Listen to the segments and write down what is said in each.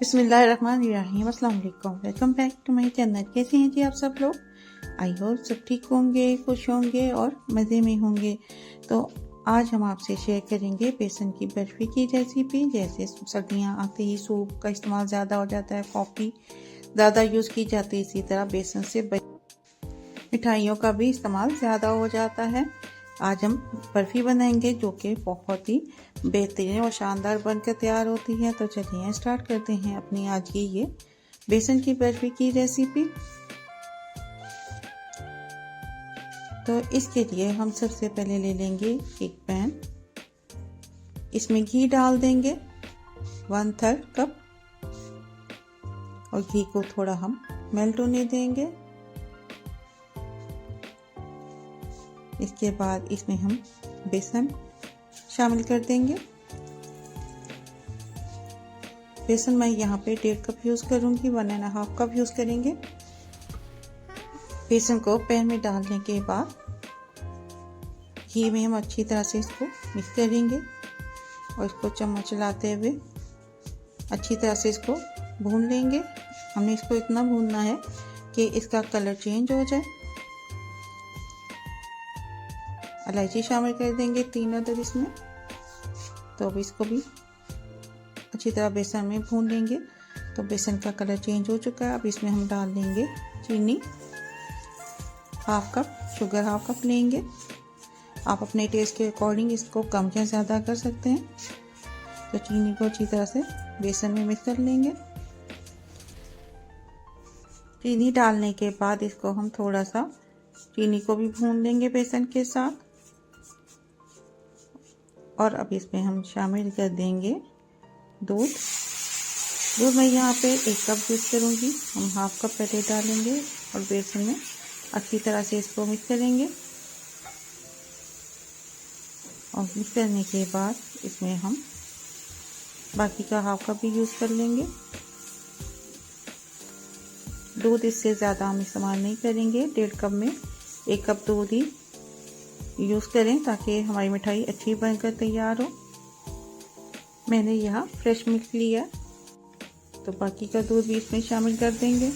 बिस्मिल्लाहिर्रहमानिर्रहीम। अस्सलाम वालेकुम। Welcome back to my channel. कैसे हैं जी आप सब लोग? आई होप सब ठीक होंगे, खुश होंगे और मज़े में होंगे। तो आज हम आपसे शेयर करेंगे बेसन की बर्फ़ी की रेसिपी। जैसे सर्दियाँ आते ही सूप का इस्तेमाल ज़्यादा हो जाता है, कॉफ़ी ज़्यादा यूज़ की जाती है, इसी तरह बेसन से मिठाइयों का भी इस्तेमाल ज़्यादा हो जाता है। आज हम बर्फ़ी बनाएंगे जो कि बहुत ही बेहतरीन और शानदार बनकर तैयार होती है। तो चलिए स्टार्ट करते हैं अपनी आज की ये बेसन की बर्फ़ी की रेसिपी। तो इसके लिए हम सबसे पहले ले लेंगे एक पैन, इसमें घी डाल देंगे 1/3 कप और घी को थोड़ा हम मेल्ट होने देंगे। इसके बाद इसमें हम बेसन शामिल कर देंगे। बेसन मैं यहाँ पे 1.5 कप यूज़ करूँगी, 1.5 कप यूज़ करेंगे। बेसन को पैन में डालने के बाद घी में हम अच्छी तरह से इसको मिक्स करेंगे और इसको चम्मच चलाते हुए अच्छी तरह से इसको भून लेंगे। हमने इसको इतना भूनना है कि इसका कलर चेंज हो जाए। इलायची शामिल कर देंगे 3 अदद इसमें। तो अब इसको भी अच्छी तरह बेसन में भून लेंगे। तो बेसन का कलर चेंज हो चुका है। अब इसमें हम डाल देंगे चीनी 1/2 कप, शुगर 1/2 कप लेंगे। आप अपने टेस्ट के अकॉर्डिंग इसको कम या ज़्यादा कर सकते हैं। तो चीनी को अच्छी तरह से बेसन में मिक्स कर लेंगे। चीनी डालने के बाद इसको हम थोड़ा सा चीनी को भी भून लेंगे बेसन के साथ। और अब इसमें हम शामिल कर देंगे दूध मैं यहाँ पे 1 कप यूज़ करूँगी। हम 1/2 कप पहले डालेंगे और बेसन में अच्छी तरह से इसको मिक्स करेंगे। और मिक्स करने के बाद इसमें हम बाकी का 1/2 कप भी यूज़ कर लेंगे। दूध इससे ज़्यादा हम इस्तेमाल नहीं करेंगे। 1.5 कप में 1 कप दूध ही यूज़ करें ताकि हमारी मिठाई अच्छी बनकर तैयार हो। मैंने यहाँ फ्रेश मिल्क लिया, तो बाकी का दूध भी इसमें शामिल कर देंगे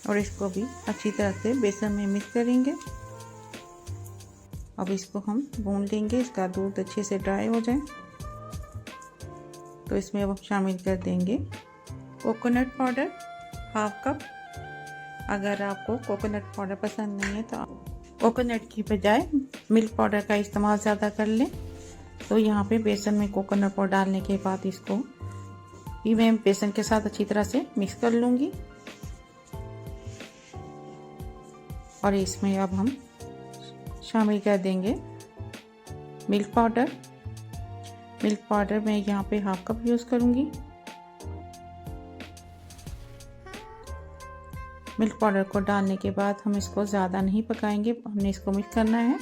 और इसको भी अच्छी तरह से बेसन में मिक्स करेंगे। अब इसको हम भून लेंगे, इसका दूध अच्छे से ड्राई हो जाए। तो इसमें अब हम शामिल कर देंगे कोकोनट पाउडर 1/2 कप। अगर आपको कोकोनट पाउडर पसंद नहीं है तो आप कोकोनट की बजाय मिल्क पाउडर का इस्तेमाल ज़्यादा कर लें। तो यहाँ पे बेसन में कोकोनट पाउडर डालने के बाद इसको भी मैं बेसन के साथ अच्छी तरह से मिक्स कर लूँगी। और इसमें अब हम शामिल कर देंगे मिल्क पाउडर। मिल्क पाउडर मैं यहाँ पे 1/2 कप यूज़ करूँगी। मिल्क पाउडर को डालने के बाद हम इसको ज़्यादा नहीं पकाएंगे, हमने इसको मिक्स करना है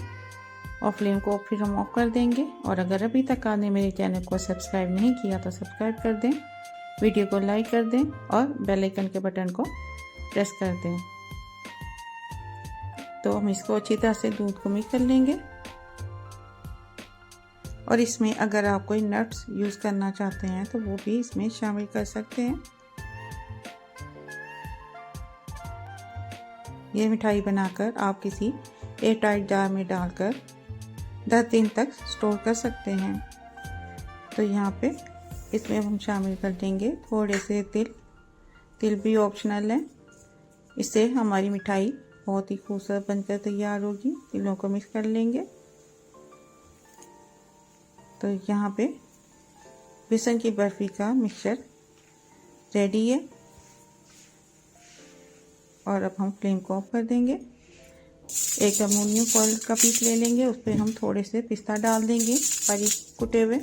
और फ्लेम को फिर हम ऑफ कर देंगे। और अगर अभी तक आपने मेरे चैनल को सब्सक्राइब नहीं किया तो सब्सक्राइब कर दें, वीडियो को लाइक कर दें और बेल आइकन के बटन को प्रेस कर दें। तो हम इसको अच्छी तरह से दूध को मिक्स कर लेंगे। और इसमें अगर आप कोई नट्स यूज़ करना चाहते हैं तो वो भी इसमें शामिल कर सकते हैं। ये मिठाई बनाकर आप किसी एयरटाइट जार में डालकर 10 दिन तक स्टोर कर सकते हैं। तो यहाँ पे इसमें हम शामिल कर देंगे थोड़े से तिल भी ऑप्शनल है। इससे हमारी मिठाई बहुत ही खूबसूरत बनकर तैयार होगी। तिलों को मिक्स कर लेंगे। तो यहाँ पे बेसन की बर्फ़ी का मिक्सचर रेडी है। और अब हम फ्लेम को ऑफ कर देंगे। एक अमोनियम फॉइल का पीस ले लेंगे, उस पर हम थोड़े से पिस्ता डाल देंगे बारीक कुटे हुए।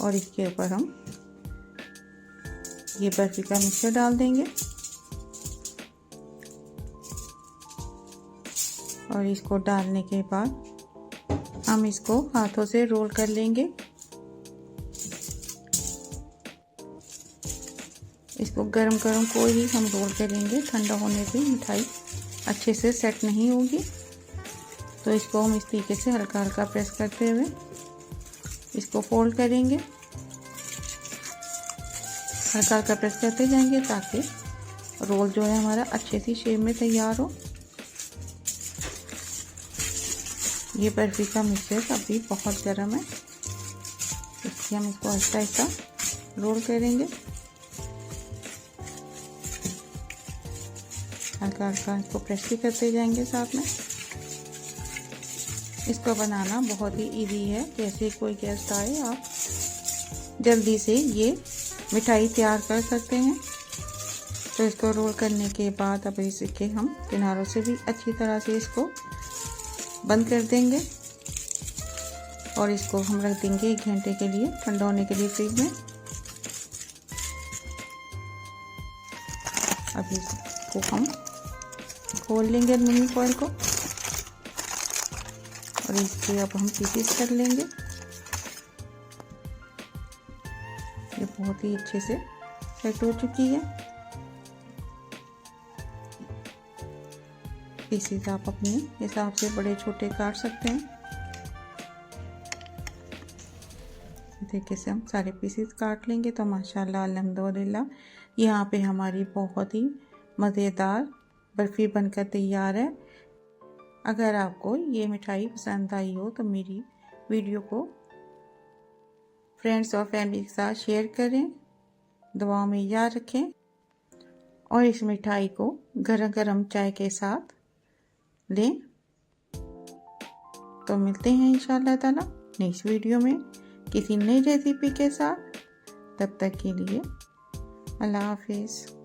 और इसके ऊपर हम ये बर्फी का मिक्सचर डाल देंगे और इसको डालने के बाद हम इसको हाथों से रोल कर लेंगे। इसको गरम गरम को ही हम रोल करेंगे, ठंडा होने पे मिठाई अच्छे से सेट नहीं होगी। तो इसको हम इस तरीके से हल्का हल्का प्रेस करते हुए इसको फोल्ड करेंगे हल्का हल्का प्रेस करते जाएंगे ताकि रोल जो है हमारा अच्छे सी शेप में तैयार हो। ये बर्फ़ी का मिक्सचर अभी बहुत गर्म है, इसलिए हम इसको आहिस्ता आहिस्ता रोल करेंगे। हल्का हल्का इसको प्रेस भी करते जाएंगे साथ में। इसको बनाना बहुत ही इजी है, जैसे कोई गेस्ट आए आप जल्दी से ये मिठाई तैयार कर सकते हैं। तो इसको रोल करने के बाद अब इसके हम किनारों से भी अच्छी तरह से इसको बंद कर देंगे और इसको हम रख देंगे 1 घंटे के लिए ठंडा होने के लिए फ्रिज में। अब इसको हम खोल लेंगे एल्युमिनियम फॉइल को और इसके अब हम पीसेस कर लेंगे। ये बहुत ही अच्छे से सेट हो चुकी है। पीसेस आप अपने हिसाब से बड़े छोटे काट सकते हैं। देखिए से हम सारे पीसेस काट लेंगे तो माशाल्लाह अल्हम्दुलिल्लाह यहाँ पे हमारी बहुत ही मज़ेदार बर्फ़ी बनकर तैयार है। अगर आपको ये मिठाई पसंद आई हो तो मेरी वीडियो को फ्रेंड्स और फैमिली के साथ शेयर करें, दुआओं में याद रखें और इस मिठाई को गरम गरम चाय के साथ लें। तो मिलते हैं इंशाअल्लाह ताला नेक्स्ट वीडियो में किसी नई रेसिपी के साथ। तब तक के लिए अल्लाह हाफिज़।